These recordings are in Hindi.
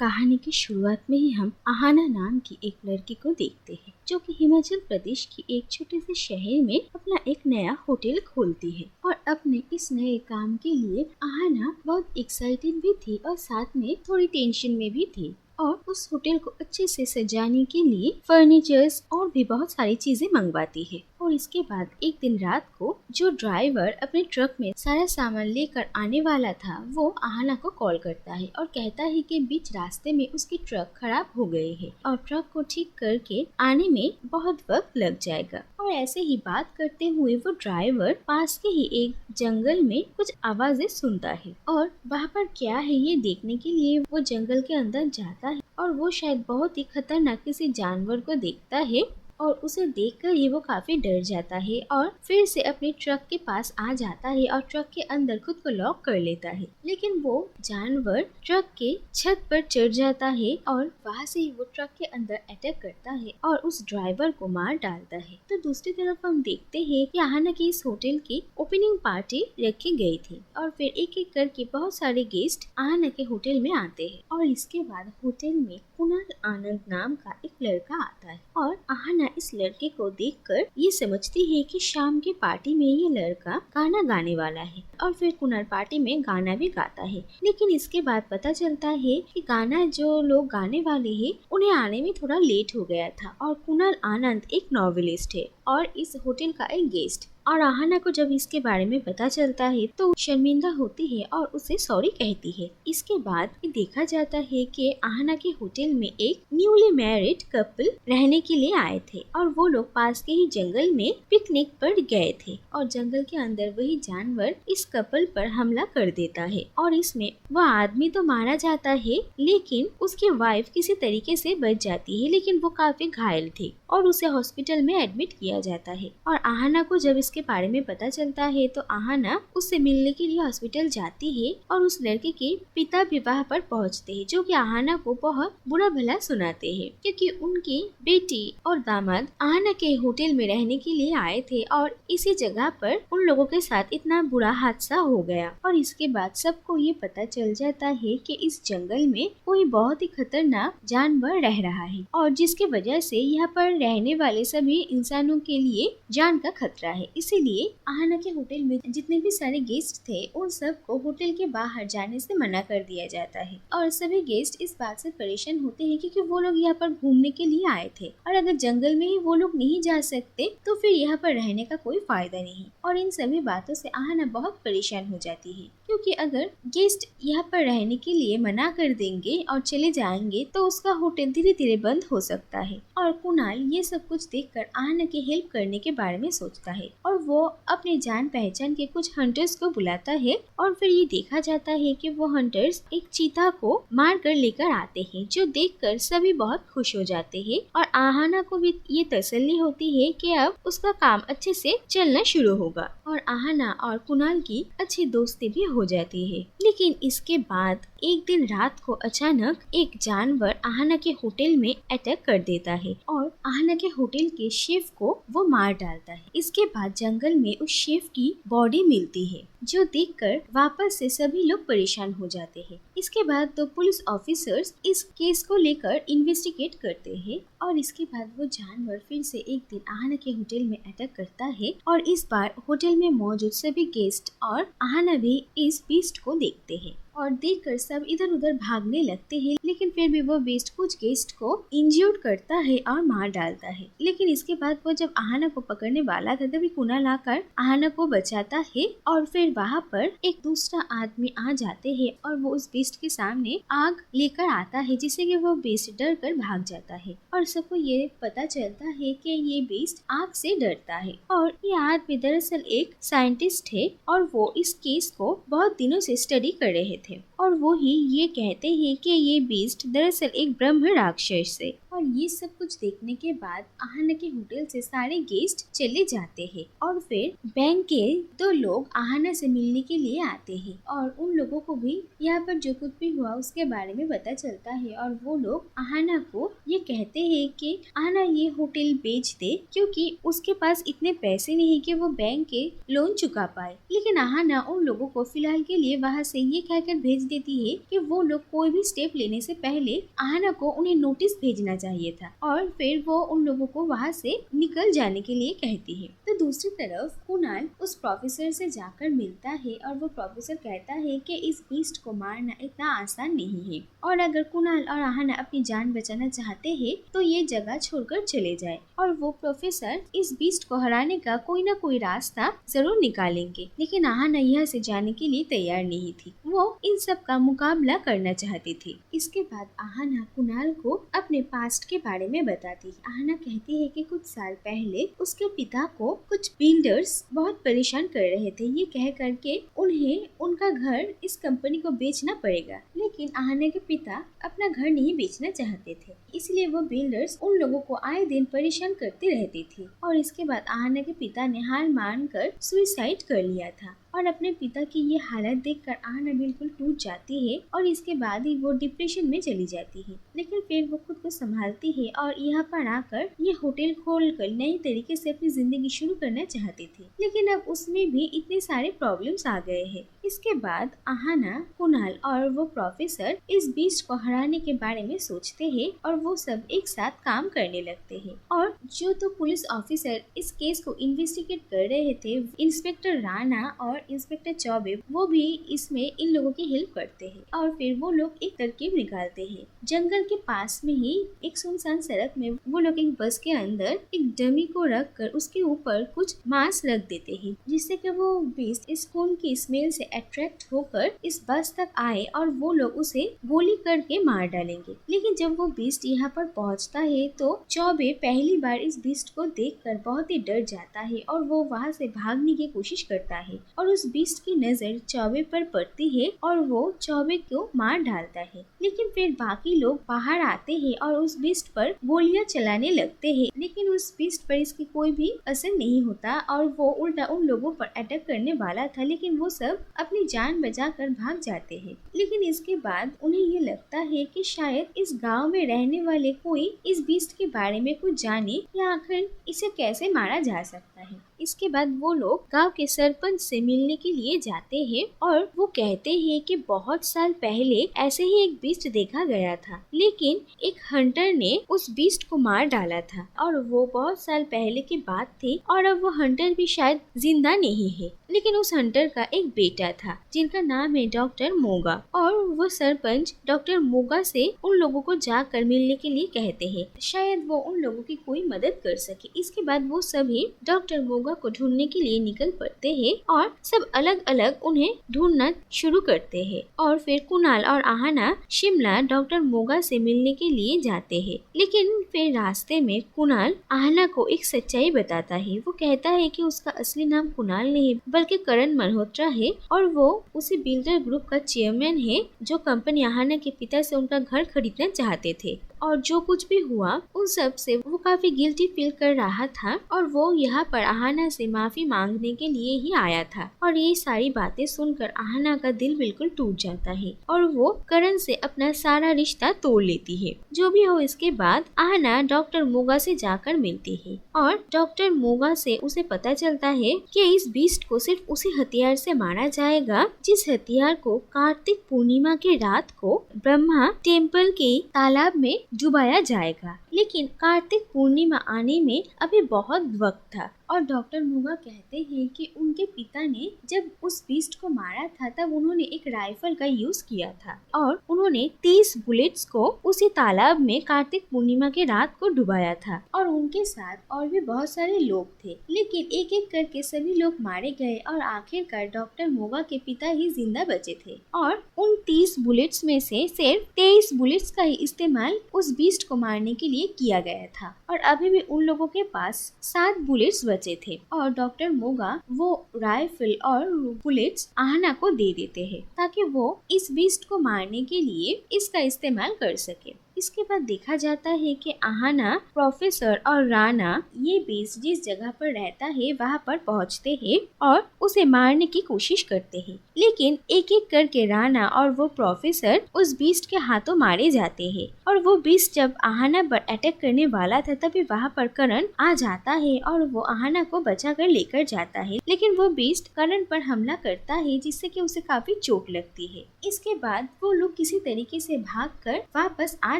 कहानी की शुरुआत में ही हम आहाना नाम की एक लड़की को देखते हैं जो कि हिमाचल प्रदेश की एक छोटे से शहर में अपना एक नया होटल खोलती है। और अपने इस नए काम के लिए आहाना बहुत एक्साइटेड भी थी और साथ में थोड़ी टेंशन में भी थी। और उस होटल को अच्छे से सजाने के लिए फर्नीचर्स और भी बहुत सारी चीजें मंगवाती है। और इसके बाद एक दिन रात को जो ड्राइवर अपने ट्रक में सारा सामान लेकर आने वाला था वो आहाना को कॉल करता है और कहता है कि बीच रास्ते में उसकी ट्रक खराब हो गई है और ट्रक को ठीक करके आने में बहुत वक्त लग जाएगा। और ऐसे ही बात करते हुए वो ड्राइवर पास के ही एक जंगल में कुछ आवाजें सुनता है और वहाँ पर क्या है ये देखने के लिए वो जंगल के अंदर जाता है। और वो शायद बहुत ही खतरनाक किसी जानवर को देखता है और उसे देखकर ही वो काफी डर जाता है और फिर से अपने ट्रक के पास आ जाता है और ट्रक के अंदर खुद को लॉक कर लेता है। लेकिन वो जानवर ट्रक के छत पर चढ़ जाता है और वहाँ से ही वो ट्रक के अंदर अटैक करता है और उस ड्राइवर को मार डालता है। तो दूसरी तरफ हम देखते हैं कि आहाना की इस होटल की ओपनिंग पार्टी रखी गई थी और फिर एक एक करके बहुत सारे गेस्ट आहाना के होटल में आते हैं। और इसके बाद होटल में कुणाल आनंद नाम का एक लड़का आता है और आहाना इस लड़के को देखकर ये समझती है कि शाम की पार्टी में ये लड़का गाना गाने वाला है। और फिर कुणाल पार्टी में गाना भी गाता है। लेकिन इसके बाद पता चलता है कि गाना जो लोग गाने वाले हैं उन्हें आने में थोड़ा लेट हो गया था और कुणाल आनंद एक नॉवेलिस्ट है और इस होटल का एक गेस्ट। और आहाना को जब इसके बारे में पता चलता है तो शर्मिंदा होती है और उसे सॉरी कहती है। इसके बाद देखा जाता है कि आहाना के होटल में एक न्यूली मैरिड कपल रहने के लिए आए थे और वो लोग पास के ही जंगल में पिकनिक पर गए थे और जंगल के अंदर वही जानवर इस कपल पर हमला कर देता है और इसमें वह आदमी तो मारा जाता है लेकिन उसकी वाइफ किसी तरीके से बच जाती है। लेकिन वो काफी घायल थी और उसे हॉस्पिटल में एडमिट किया जाता है। और आहाना को जब इसके बारे में पता चलता है तो आहाना उससे मिलने के लिए हॉस्पिटल जाती है और उस लड़के के पिता विवाह पर पहुंचते हैं जो कि आहाना को बहुत बुरा भला सुनाते हैं क्योंकि उनकी बेटी और दामाद आहाना के होटल में रहने के लिए आए थे और इसी जगह पर उन लोगों के साथ इतना बुरा हादसा हो गया। और इसके बाद सबको ये पता चल जाता है कि इस जंगल में कोई बहुत ही खतरनाक जानवर रह रहा है और जिसकी वजह से यहाँ पर रहने वाले सभी इंसानों के लिए जान का खतरा है। इसीलिए आहाना के होटल में जितने भी सारे गेस्ट थे उन सबको होटल के बाहर जाने से मना कर दिया जाता है। और सभी गेस्ट इस बात से परेशान होते हैं क्योंकि वो लोग यहाँ पर घूमने के लिए आए थे और अगर जंगल में ही वो लोग नहीं जा सकते तो फिर यहाँ पर रहने का कोई फायदा नहीं। और इन सभी बातों से आहाना बहुत परेशान हो जाती है क्योंकि अगर गेस्ट यहाँ पर रहने के लिए मना कर देंगे और चले जाएंगे तो उसका होटल धीरे धीरे बंद हो सकता है। और कुणाल ये सब कुछ देखकर आहाना की हेल्प करने के बारे में सोचता है और वो अपने जान पहचान के कुछ हंटर्स को बुलाता है और फिर ये देखा जाता है कि वो हंटर्स एक चीता को मार कर लेकर आते हैं जो देखकर सभी बहुत खुश हो जाते हैं। और आहाना को भी ये तसल्ली होती है कि अब उसका काम अच्छे से चलना शुरू होगा और आहाना और कुणाल की अच्छी दोस्ती भी हो जाती है। लेकिन इसके बाद एक दिन रात को अचानक एक जानवर आहाना के होटल में अटैक कर देता है और आहाना के होटल के शेफ को वो मार डालता है। इसके बाद जंगल में उस शेफ की बॉडी मिलती है जो देखकर वापस से सभी लोग परेशान हो जाते हैं। इसके बाद तो पुलिस ऑफिसर्स इस केस को लेकर इन्वेस्टिगेट करते हैं और इसके बाद वो जानवर फिर से एक दिन आहाना के होटल में अटैक करता है और इस बार होटल में मौजूद सभी गेस्ट और आहाना भी इस बीस्ट को देखते हैं और देखकर सब इधर उधर भागने लगते हैं। लेकिन फिर भी वो बीस्ट कुछ गेस्ट को इंज्योर्ड करता है और मार डालता है। लेकिन इसके बाद वो जब आहाना को पकड़ने वाला था तभी कुणाल आकर आहाना को बचाता है और फिर वहाँ पर एक दूसरा आदमी आ जाते हैं और वो उस बीस्ट के सामने आग लेकर आता है जिससे कि वो बीस्ट डर कर भाग जाता है। और सबको ये पता चलता है कि ये बीस्ट आग से डरता है और ये आदमी दरअसल एक साइंटिस्ट है और वो इस केस को बहुत दिनों से स्टडी कर रहे थे और वो ही ये कहते हैं कि ये बीस्ट दरअसल एक ब्रह्म राक्षस है। और ये सब कुछ देखने के बाद आहाना के होटल से सारे गेस्ट चले जाते हैं और फिर बैंक के दो लोग आहाना से मिलने के लिए आते हैं और उन लोगों को भी यहाँ पर जो कुछ भी हुआ उसके बारे में पता चलता है और वो लोग आहाना को ये कहते हैं कि आहाना ये होटल बेच दे क्योंकि उसके पास इतने पैसे नहीं कि वो बैंक के लोन चुका पाए। लेकिन आहाना उन लोगों को फिलहाल के लिए वहाँ से ये कहकर कहकर भेज देती है कि वो लोग कोई भी स्टेप लेने से पहले आहना को उन्हें नोटिस भेजना चाहिए था और फिर वो उन लोगों को वहाँ से निकल जाने के लिए कहती है। तो दूसरी तरफ कुणाल उस प्रोफेसर से जाकर मिलता है और वो प्रोफेसर कहता है कि इस बीस्ट को मारना इतना आसान नहीं है और अगर कुणाल और आहना अपनी जान बचाना चाहते हैं तो ये जगह छोड़कर चले जाए और वो प्रोफेसर इस बीस्ट को हराने का कोई ना कोई रास्ता जरूर निकालेंगे। लेकिन आहना यहाँ से जाने के लिए तैयार नहीं थी, वो इन सब का मुकाबला करना चाहती थी। इसके बाद आहना कुणाल को अपने पास्ट के बारे में बताती है। आहना कहती है कि कुछ साल पहले उसके पिता को कुछ बिल्डर्स बहुत परेशान कर रहे थे, ये कह करके उन्हें उनका घर इस कंपनी को बेचना पड़ेगा। लेकिन आहना के पिता अपना घर नहीं बेचना चाहते थे, इसलिए वो बिल्डर्स उन लोगों को आए दिन परेशान करती रहती थी और इसके बाद आहना के पिता ने हार मानकर सुसाइड कर लिया था और अपने पिता की ये हालत देखकर आहना बिल्कुल टूट जाती है और इसके बाद ही वो डिप्रेशन में चली जाती है। लेकिन फिर वो खुद को संभालती है और यहाँ पर आकर ये होटल खोलकर नई तरीके से अपनी जिंदगी शुरू करना चाहती थी। लेकिन अब उसमें भी इतने सारे प्रॉब्लम्स आ गए हैं। इसके बाद आहना, कुणाल और वो प्रोफेसर इस बीस्ट को हराने के बारे में सोचते हैं और वो सब एक साथ काम करने लगते हैं। और जो तो पुलिस ऑफिसर इस केस को इन्वेस्टिगेट कर रहे थे, इंस्पेक्टर राणा और इंस्पेक्टर चौबे, वो भी इसमें इन लोगों की हेल्प करते हैं और फिर वो लोग एक तरकीब निकालते हैं। जंगल के पास में ही एक सुनसान सड़क में वो लोग एक बस के अंदर एक डमी को रख कर उसके ऊपर कुछ मांस रख देते हैं, जिससे कि वो बीस्ट इस खून की स्मेल से अट्रैक्ट होकर इस बस तक आए और वो लोग उसे गोली करके मार डालेंगे। लेकिन जब वो बीस्ट यहाँ पर पहुँचता है तो चौबे पहली बार इस बीस्ट को देखकर बहुत ही डर जाता है और वो वहाँ से भागने की कोशिश करता है और उस बीस्ट की नजर चौबे पर पड़ती है और वो चौबे को मार डालता है। लेकिन फिर बाकी लोग बाहर आते हैं और उस बीस्ट पर गोलियां चलाने लगते हैं, लेकिन उस बीस्ट पर इसकी कोई भी असर नहीं होता और वो उल्टा उन लोगों पर अटैक करने वाला था, लेकिन वो सब अपनी जान बचाकर भाग जाते हैं। लेकिन इसके बाद उन्हें ये लगता है कि शायद इस गांव में रहने वाले कोई इस बीस्ट के बारे में कुछ जाने या आखिर इसे कैसे मारा जा सकता है। इसके बाद वो लोग गांव के सरपंच से मिलने के लिए जाते हैं और वो कहते हैं कि बहुत साल पहले ऐसे ही एक बीस्ट देखा गया था, लेकिन एक हंटर ने उस बीस्ट को मार डाला था और वो बहुत साल पहले की बात थी और अब वो हंटर भी शायद जिंदा नहीं है। लेकिन उस हंटर का एक बेटा था जिनका नाम है डॉक्टर मोगा और वो सरपंच डॉक्टर मोगा से उन लोगों को जाकर मिलने के लिए कहते हैं, शायद वो उन लोगों की कोई मदद कर सके। इसके बाद वो सभी डॉक्टर मोगा को ढूंढने के लिए निकल पड़ते हैं और सब अलग अलग उन्हें ढूंढना शुरू करते हैं और फिर कुणाल और आहना शिमला डॉक्टर मोगा से मिलने के लिए जाते हैं। लेकिन फिर रास्ते में कुणाल आहना को एक सच्चाई बताता है। वो कहता है कि उसका असली नाम कुणाल नहीं बल्कि करण मल्होत्रा है और वो उसी बिल्डर ग्रुप का चेयरमैन है जो कंपनी आहना के पिता से उनका घर खरीदना चाहते थे। और जो कुछ भी हुआ उन सब से वो काफी गिल्टी फील कर रहा था और वो यहाँ पर आहना से माफी मांगने के लिए ही आया था। और ये सारी बातें सुनकर आहना का दिल बिल्कुल टूट जाता है और वो करण से अपना सारा रिश्ता तोड़ लेती है। जो भी हो, इसके बाद आहना डॉक्टर मोगा से जाकर मिलती है और डॉक्टर मोगा से उसे पता चलता है कि इस बीस्ट को सिर्फ उसी हथियार से मारा जाएगा जिस हथियार को कार्तिक पूर्णिमा की रात को ब्रह्मा टेम्पल के तालाब में डुबाया जाएगा। लेकिन कार्तिक पूर्णिमा आने में अभी बहुत वक्त था और डॉक्टर मोगा कहते हैं कि उनके पिता ने जब उस बीस्ट को मारा था तब उन्होंने एक राइफल का यूज किया था और उन्होंने 30 बुलेट्स को उसी तालाब में कार्तिक पूर्णिमा की रात को डुबाया था और उनके साथ और भी बहुत सारे लोग थे। लेकिन एक एक करके सभी लोग मारे गए और आखिरकार डॉक्टर मोगा के पिता ही जिंदा बचे थे और उन 30 बुलेट्स में से सिर्फ 23 बुलेट्स का ही इस्तेमाल उस बीस्ट को मारने के लिए किया गया था और अभी भी उन लोगों के पास 7 बुलेट्स बचे थे और डॉक्टर मोगा वो राइफल और बुलेट्स आहना को दे देते हैं ताकि वो इस बीस्ट को मारने के लिए इसका इस्तेमाल कर सके। इसके बाद देखा जाता है कि आहाना, प्रोफेसर और राना ये बीस्ट जिस जगह पर रहता है वहाँ पर पहुँचते हैं और उसे मारने की कोशिश करते हैं, लेकिन एक एक करके राना और वो प्रोफेसर उस बीस्ट के हाथों मारे जाते हैं। और वो बीस्ट जब आहाना पर अटैक करने वाला था तभी वहाँ पर करण आ जाता है और वो आहाना को बचा कर लेकर जाता है, लेकिन वो बीस्ट करण पर हमला करता है जिससे कि उसे काफी चोट लगती है। इसके बाद वो लोग किसी तरीके से भागकर वापस आ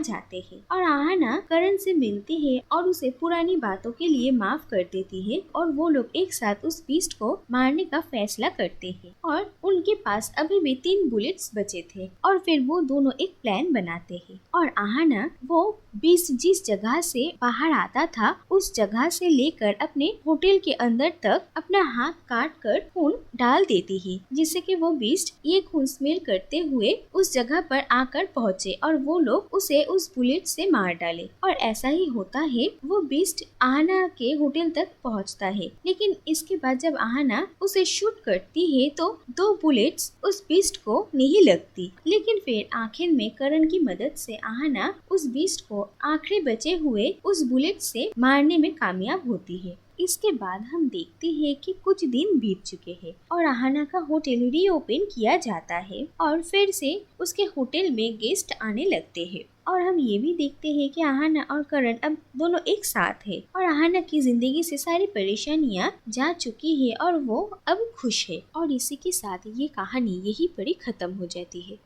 जाते हैं और आहाना करण से मिलती है और उसे पुरानी बातों के लिए माफ कर देती है और वो लोग एक साथ उस बीस्ट को मारने का फैसला करते हैं। और उनके पास अभी भी 3 बुलेट्स बचे थे और फिर वो दोनों एक प्लान बनाते हैं और आहाना वो बीस्ट जिस जगह से बाहर आता था उस जगह से लेकर अपने होटल के अंदर तक अपना हाथ काट कर खून डाल देती है, जिससे कि वो बीस्ट ये खून स्मेल करते हुए उस जगह पर आकर पहुँचे और वो लोग उसे उस बुलेट से मार डाले। और ऐसा ही होता है, वो बीस्ट आहाना के होटल तक पहुँचता है, लेकिन इसके बाद जब आहाना उसे शूट करती है तो 2 बुलेट्स उस बीस्ट को नहीं लगती, लेकिन फिर आखिर में करण की मदद से आहाना उस बीस्ट को आखिरी बचे हुए उस बुलेट से मारने में कामयाब होती है। इसके बाद हम देखते हैं कि कुछ दिन बीत चुके हैं और आहाना का होटल रीओपन किया जाता है और फिर से उसके होटल में गेस्ट आने लगते हैं और हम ये भी देखते हैं कि आहाना और करण अब दोनों एक साथ है और आहाना की जिंदगी से सारी परेशानियां जा चुकी है और वो अब खुश है। और इसी के साथ ये कहानी यही पर खत्म हो जाती है।